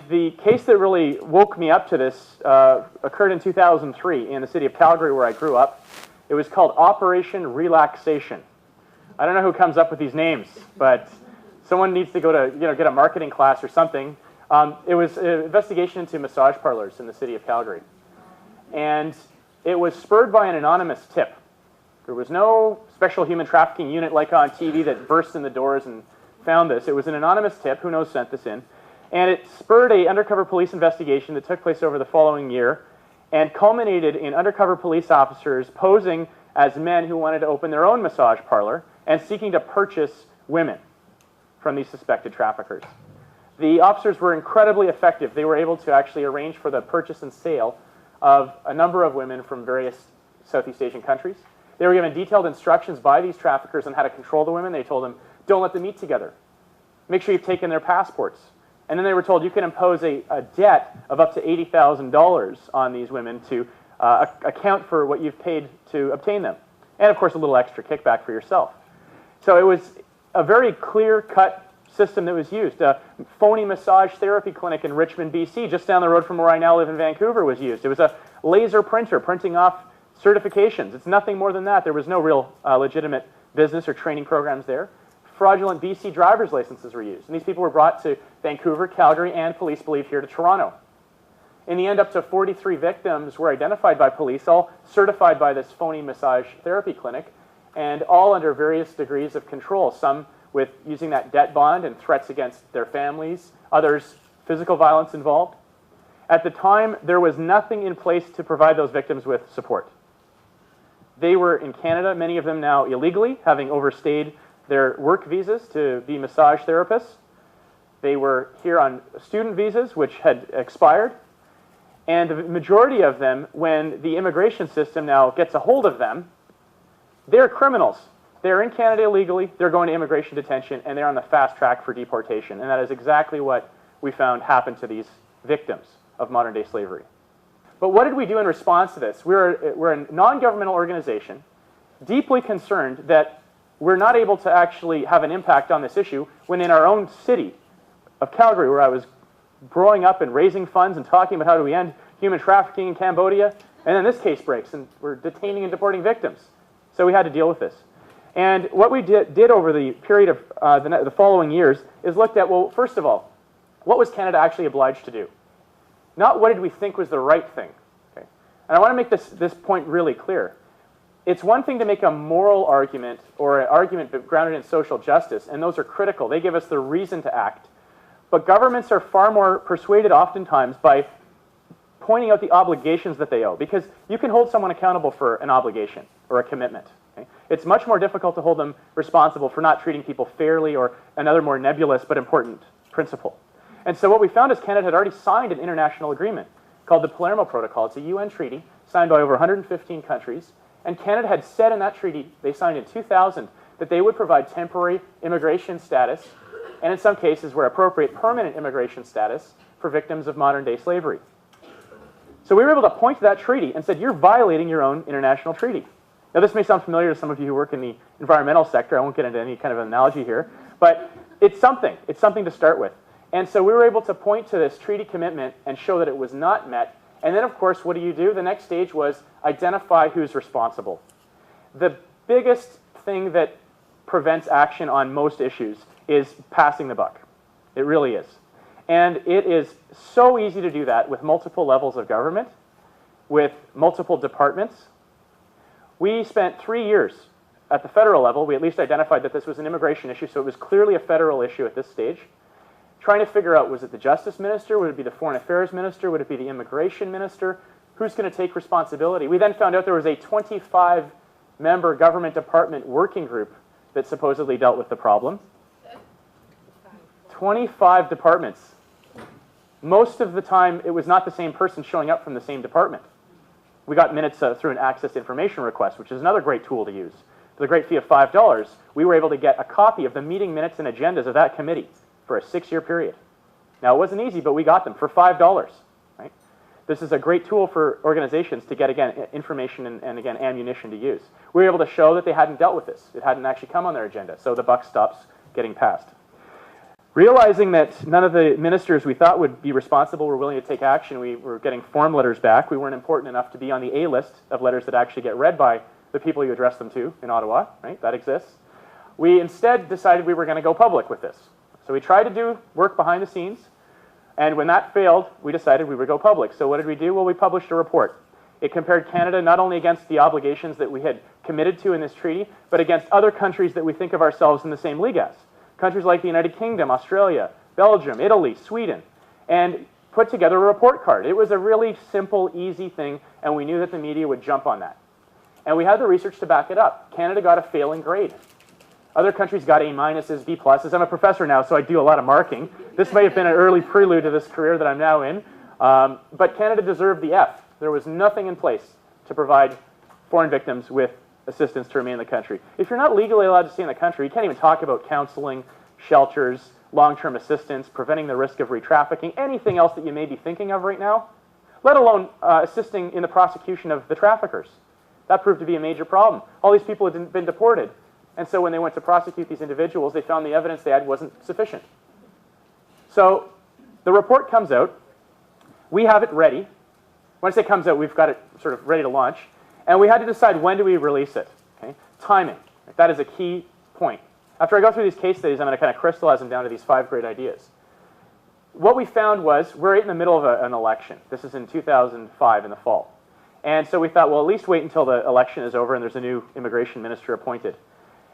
The case that really woke me up to this occurred in 2003 in the city of Calgary, where I grew up. It was called Operation Relaxation. I don't know who comes up with these names, but someone needs to go to get a marketing class or something. It was an investigation into massage parlors in the city of Calgary. And it was spurred by an anonymous tip. There was no special human trafficking unit like on TV that burst in the doors and found this. It was an anonymous tip, who knows sent this in. And it spurred an undercover police investigation that took place over the following year and culminated in undercover police officers posing as men who wanted to open their own massage parlor and seeking to purchase women from these suspected traffickers. The officers were incredibly effective. They were able to actually arrange for the purchase and sale of a number of women from various Southeast Asian countries. They were given detailed instructions by these traffickers on how to control the women. They told them, don't let them meet together. Make sure you've taken their passports. And then they were told you can impose a debt of up to $80,000 on these women to account for what you've paid to obtain them. And of course, a little extra kickback for yourself. So it was a very clear-cut system that was used. A phony massage therapy clinic in Richmond, BC, just down the road from where I now live in Vancouver, was used. It was a laser printer printing off certifications. It's nothing more than that. There was no real legitimate business or training programs there. Fraudulent BC driver's licenses were used. And these people were brought to Vancouver, Calgary, and police believe here to Toronto. In the end, up to 43 victims were identified by police, all certified by this phony massage therapy clinic, and all under various degrees of control, some with using that debt bond and threats against their families, others physical violence involved. At the time, there was nothing in place to provide those victims with support. They were in Canada, many of them now illegally, having overstayed their work visas to be massage therapists. They were here on student visas, which had expired. And the majority of them, when the immigration system now gets a hold of them, they're criminals. They're in Canada illegally, they're going to immigration detention, and they're on the fast track for deportation. And that is exactly what we found happened to these victims of modern-day slavery. But what did we do in response to this? We're a non-governmental organization, deeply concerned that we're not able to actually have an impact on this issue when in our own city of Calgary, where I was growing up and raising funds and talking about how do we end human trafficking in Cambodia, and then this case breaks and we're detaining and deporting victims. So we had to deal with this. And what we did over the period of the following years is looked at, well, first of all, what was Canada actually obliged to do? Not what did we think was the right thing. Okay? And I want to make this point really clear. It's one thing to make a moral argument or an argument grounded in social justice, and those are critical. They give us the reason to act. But governments are far more persuaded oftentimes by pointing out the obligations that they owe, because you can hold someone accountable for an obligation or a commitment. Okay? It's much more difficult to hold them responsible for not treating people fairly or another more nebulous but important principle. And so what we found is Canada had already signed an international agreement called the Palermo Protocol. It's a UN treaty signed by over 115 countries. And Canada had said in that treaty, they signed in 2000, that they would provide temporary immigration status, and in some cases, where appropriate, permanent immigration status for victims of modern-day slavery. So we were able to point to that treaty and said, you're violating your own international treaty. Now, this may sound familiar to some of you who work in the environmental sector. I won't get into any kind of analogy here, but it's something. It's something to start with. And so we were able to point to this treaty commitment and show that it was not met. And then, of course, what do? The next stage was identify who's responsible. The biggest thing that prevents action on most issues is passing the buck. It really is. And it is so easy to do that with multiple levels of government, with multiple departments. We spent 3 years at the federal level. We at least identified that this was an immigration issue, so it was clearly a federal issue at this stage. Trying to figure out, was it the Justice Minister? Would it be the Foreign Affairs Minister? Would it be the Immigration Minister? Who's going to take responsibility? We then found out there was a 25-member government department working group that supposedly dealt with the problem. 25 departments. Most of the time, it was not the same person showing up from the same department. We got minutes through an access to information request, which is another great tool to use. For the great fee of $5, we were able to get a copy of the meeting minutes and agendas of that committee for a 6-year period. Now, it wasn't easy, but we got them for $5. Right? This is a great tool for organizations to get, again, information and again, ammunition to use. We were able to show that they hadn't dealt with this. It hadn't actually come on their agenda, so the buck stops getting passed. Realizing that none of the ministers we thought would be responsible were willing to take action, we were getting form letters back. We weren't important enough to be on the A list of letters that actually get read by the people you address them to in Ottawa, right? That exists. We instead decided we were going to go public with this. So we tried to do work behind the scenes, and when that failed, we decided we would go public. So what did we do? Well, we published a report. It compared Canada not only against the obligations that we had committed to in this treaty, but against other countries that we think of ourselves in the same league as. Countries like the United Kingdom, Australia, Belgium, Italy, Sweden, and put together a report card. It was a really simple, easy thing, and we knew that the media would jump on that. And we had the research to back it up. Canada got a failing grade. Other countries got A minuses, B pluses. I'm a professor now, so I do a lot of marking. This may have been an early prelude to this career that I'm now in. But Canada deserved the F. There was nothing in place to provide foreign victims with assistance to remain in the country. If you're not legally allowed to stay in the country, you can't even talk about counseling, shelters, long-term assistance, preventing the risk of re-trafficking, anything else that you may be thinking of right now, let alone assisting in the prosecution of the traffickers. That proved to be a major problem. All these people had been deported, and so when they went to prosecute these individuals, they found the evidence they had wasn't sufficient. So the report comes out. We have it ready. When I say comes out, we've got it sort of ready to launch. And we had to decide, when do we release it? Okay? Timing. That is a key point. After I go through these case studies, I'm going to kind of crystallize them down to these 5 great ideas. What we found was we're right in the middle of an election. This is in 2005 in the fall. And so we thought, well, at least wait until the election is over and there's a new immigration minister appointed.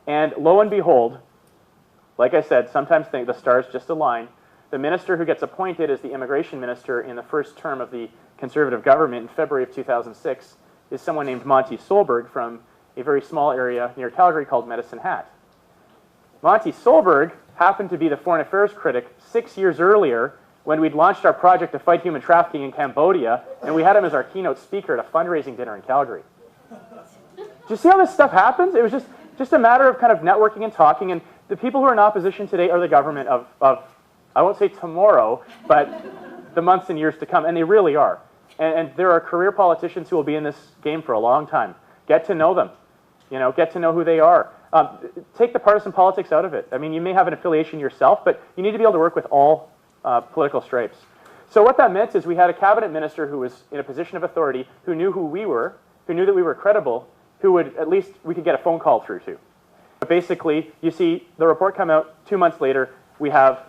And lo and behold, like I said, sometimes the stars just align. The minister who gets appointed as the immigration minister in the first term of the Conservative government in February of 2006 is someone named Monty Solberg from a very small area near Calgary called Medicine Hat. Monty Solberg happened to be the foreign affairs critic 6 years earlier when we'd launched our project to fight human trafficking in Cambodia, and we had him as our keynote speaker at a fundraising dinner in Calgary. Do you see how this stuff happens? It was just a matter of kind of networking and talking, and the people who are in opposition today are the government of I won't say tomorrow, but the months and years to come, and they really are. And there are career politicians who will be in this game for a long time. Get to know them. Get to know who they are. Take the partisan politics out of it. I mean, you may have an affiliation yourself, but you need to be able to work with all political stripes. So what that meant is we had a cabinet minister who was in a position of authority, who knew who we were, who knew that we were credible, who would at least we could get a phone call through to. But basically, you see the report come out 2 months later. We have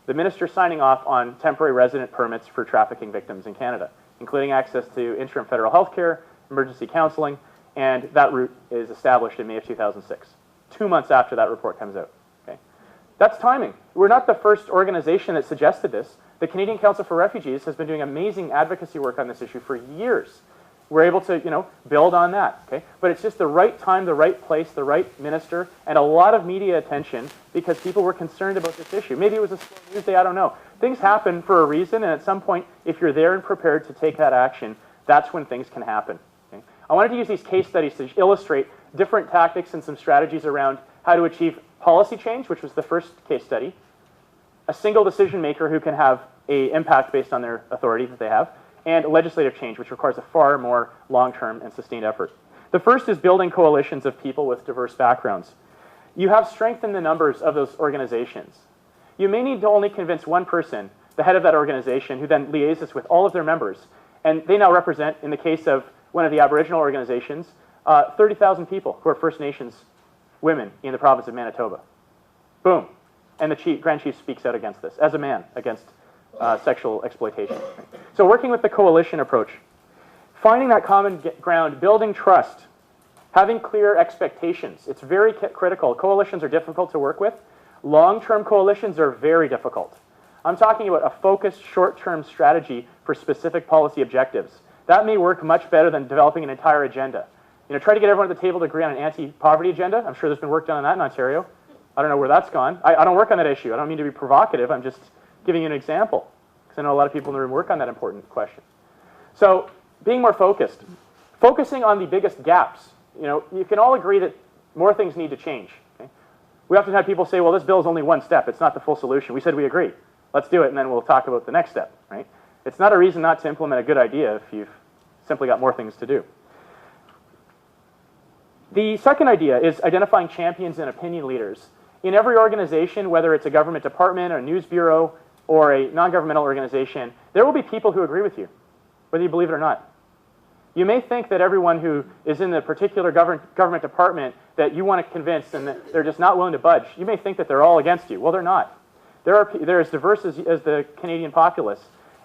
the minister signing off on temporary resident permits for trafficking victims in Canada, including access to interim federal health care, emergency counseling, and that route is established in May of 2006, 2 months after that report comes out. Okay? That's timing. We're not the first organization that suggested this. The Canadian Council for Refugees has been doing amazing advocacy work on this issue for years. We're able to, build on that. Okay? But it's just the right time, the right place, the right minister, and a lot of media attention because people were concerned about this issue. Maybe it was a slow news day, I don't know. Things happen for a reason, and at some point, if you're there and prepared to take that action, that's when things can happen. Okay? I wanted to use these case studies to illustrate different tactics and some strategies around how to achieve policy change, which was the first case study, a single decision maker who can have an impact based on their authority that they have, and legislative change, which requires a far more long-term and sustained effort. The first is building coalitions of people with diverse backgrounds. You have strength in the numbers of those organizations. You may need to only convince one person, the head of that organization, who then liaises with all of their members. And they now represent, in the case of one of the Aboriginal organizations, 30,000 people who are First Nations women in the province of Manitoba. Boom. And the Grand Chief speaks out against this, as a man, against sexual exploitation. So working with the coalition approach, finding that common ground, building trust, having clear expectations. It's very critical. Coalitions are difficult to work with. Long-term coalitions are very difficult. I'm talking about a focused short-term strategy for specific policy objectives. That may work much better than developing an entire agenda. Try to get everyone at the table to agree on an anti-poverty agenda. I'm sure there's been work done on that in Ontario. I don't know where that's gone. I don't work on that issue. I don't mean to be provocative. I'm just giving you an example, because I know a lot of people in the room work on that important question. So being more focused, focusing on the biggest gaps. You can all agree that more things need to change. Okay? We often have people say, well, this bill is only one step. It's not the full solution. We said we agree. Let's do it, and then we'll talk about the next step. Right? It's not a reason not to implement a good idea if you've simply got more things to do. The second idea is identifying champions and opinion leaders. In every organization, whether it's a government department, a news bureau, or a non-governmental organization, there will be people who agree with you, whether you believe it or not. You may think that everyone who is in the particular government department that you want to convince and that they're just not willing to budge, you may think that they're all against you. Well, they're not. They're as diverse as the Canadian populace.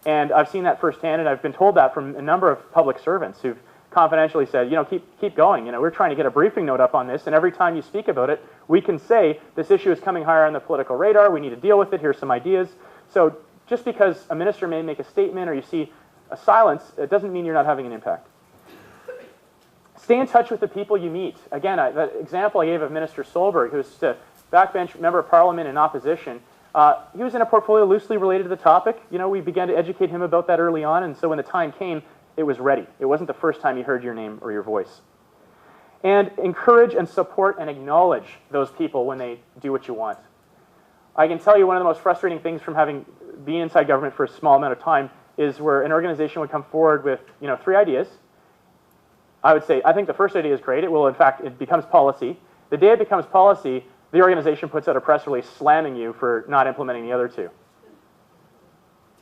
And I've seen that firsthand, and I've been told that from a number of public servants who've confidentially said, you know, keep going. You know, we're trying to get a briefing note up on this, and every time you speak about it, we can say this issue is coming higher on the political radar. We need to deal with it. Here's some ideas. So just because a minister may make a statement or you see a silence, it doesn't mean you're not having an impact. Stay in touch with the people you meet. Again, that example I gave of Minister Solberg, who was a backbench member of Parliament in opposition, he was in a portfolio loosely related to the topic. You know, we began to educate him about that early on, and so when the time came, it was ready. It wasn't the first time he heard your name or your voice. And encourage and support and acknowledge those people when they do what you want. I can tell you one of the most frustrating things from having been inside government for a small amount of time is where an organization would come forward with, you know, 3 ideas. I would say, I think the first idea is great. It will, in fact, it becomes policy. The day it becomes policy, the organization puts out a press release slamming you for not implementing the other 2.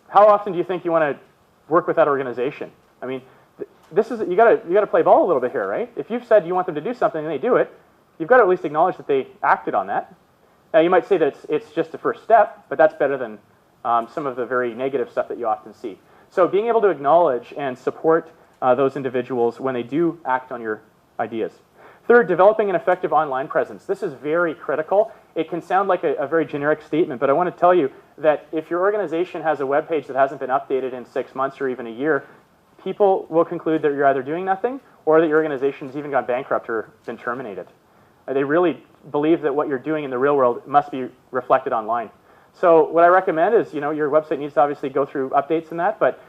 How often do you think you want to work with that organization? I mean, this is, you got to play ball a little bit here, right? If you've said you want them to do something and they do it, you've got to at least acknowledge that they acted on that. Now, you might say that it's just a first step, but that's better than some of the very negative stuff that you often see. So being able to acknowledge and support those individuals when they do act on your ideas. Third, developing an effective online presence. This is very critical. It can sound like a very generic statement, but I want to tell you that if your organization has a web page that hasn't been updated in 6 months or even a year, people will conclude that you're either doing nothing or that your organization's even gone bankrupt or been terminated. They really believe that what you're doing in the real world must be reflected online. So what I recommend is, you know, your website needs to obviously go through updates and that, but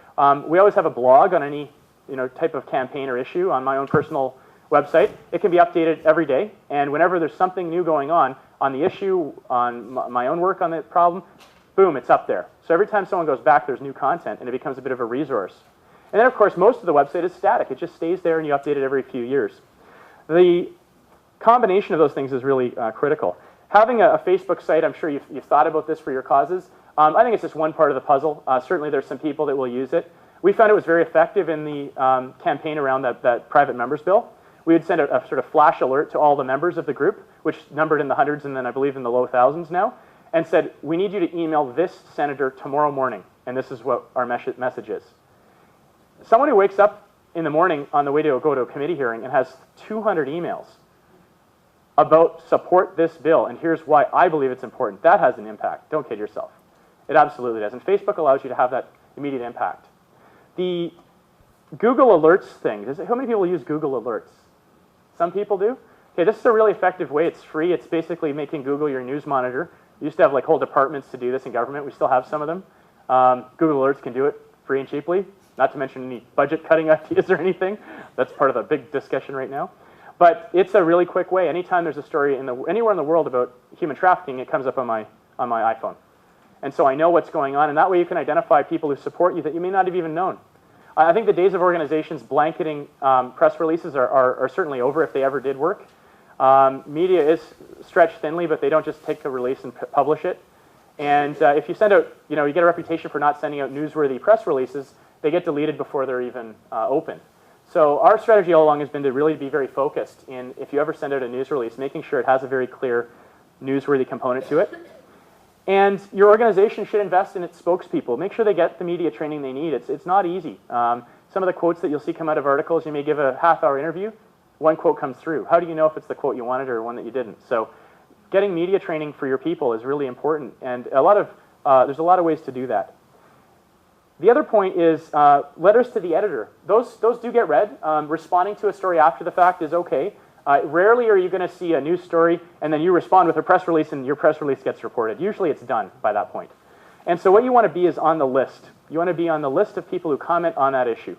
we always have a blog on any, you know, type of campaign or issue on my own personal website. It can be updated every day, and whenever there's something new going on the issue, on my own work on the problem, boom, it's up there. So every time someone goes back, there's new content, and it becomes a bit of a resource. And then, of course, most of the website is static. It just stays there, and you update it every few years. The combination of those things is really critical. Having a Facebook site, I'm sure you've thought about this for your causes. I think it's just one part of the puzzle. Certainly, there's some people that will use it. We found it was very effective in the campaign around that private members bill. We would send a sort of flash alert to all the members of the group, which numbered in the hundreds and then I believe in the low thousands now, and said, we need you to email this senator tomorrow morning, and this is what our message is. Someone who wakes up in the morning on the way to go to a committee hearing and has 200 emails about support this bill, and here's why I believe it's important, that has an impact. Don't kid yourself. It absolutely does. And Facebook allows you to have that immediate impact. The Google Alerts thing, how many people use Google Alerts? Some people do? Okay, this is a really effective way. It's free. It's basically making Google your news monitor. We used to have like whole departments to do this in government. We still have some of them. Google Alerts can do it free and cheaply, not to mention any budget cutting ideas or anything. That's part of the big discussion right now. But it's a really quick way. Anytime there's a story anywhere in the world about human trafficking, it comes up on my iPhone. And so I know what's going on, and that way you can identify people who support you that you may not have even known. I think the days of organizations blanketing press releases are certainly over if they ever did work. Media is stretched thinly, but they don't just take the release and publish it. And if you send out, you get a reputation for not sending out newsworthy press releases, they get deleted before they're even open. So our strategy all along has been to really be very focused in, if you ever send out a news release, making sure it has a very clear newsworthy component to it. And your organization should invest in its spokespeople. Make sure they get the media training they need. It's not easy. Some of the quotes that you'll see come out of articles, you may give a half-hour interview, one quote comes through. How do you know if it's the quote you wanted or one that you didn't? So getting media training for your people is really important, and there's a lot of ways to do that. The other point is letters to the editor. Those do get read. Responding to a story after the fact is okay. Rarely are you going to see a news story and then you respond with a press release and your press release gets reported. Usually it's done by that point. And so what you want to be is on the list. You want to be on the list of people who comment on that issue.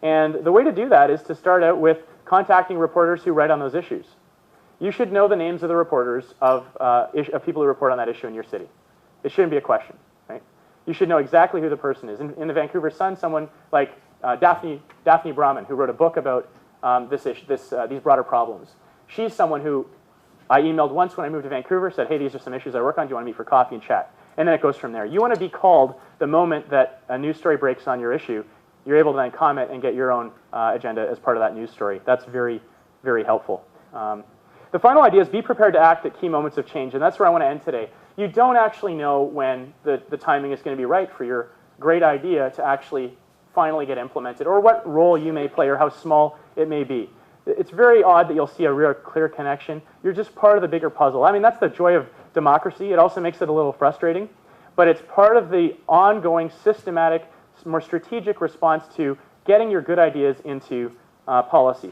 And the way to do that is to start out with contacting reporters who write on those issues. You should know the names of the reporters of people who report on that issue in your city. It shouldn't be a question, right? You should know exactly who the person is. In the Vancouver Sun, someone like Daphne Brahman, who wrote a book about these broader problems. She's someone who I emailed once when I moved to Vancouver, said, hey, these are some issues I work on. Do you want to meet for coffee and chat? And then it goes from there. You want to be called the moment that a news story breaks on your issue. You're able to then comment and get your own agenda as part of that news story. That's very, very helpful. The final idea is be prepared to act at key moments of change, and that's where I want to end today. You don't actually know when the timing is going to be right for your great idea to actually finally get implemented, or what role you may play, or how small it may be. It's very odd that you'll see a real clear connection. You're just part of the bigger puzzle. I mean, that's the joy of democracy. It also makes it a little frustrating, but it's part of the ongoing, systematic, more strategic response to getting your good ideas into policy.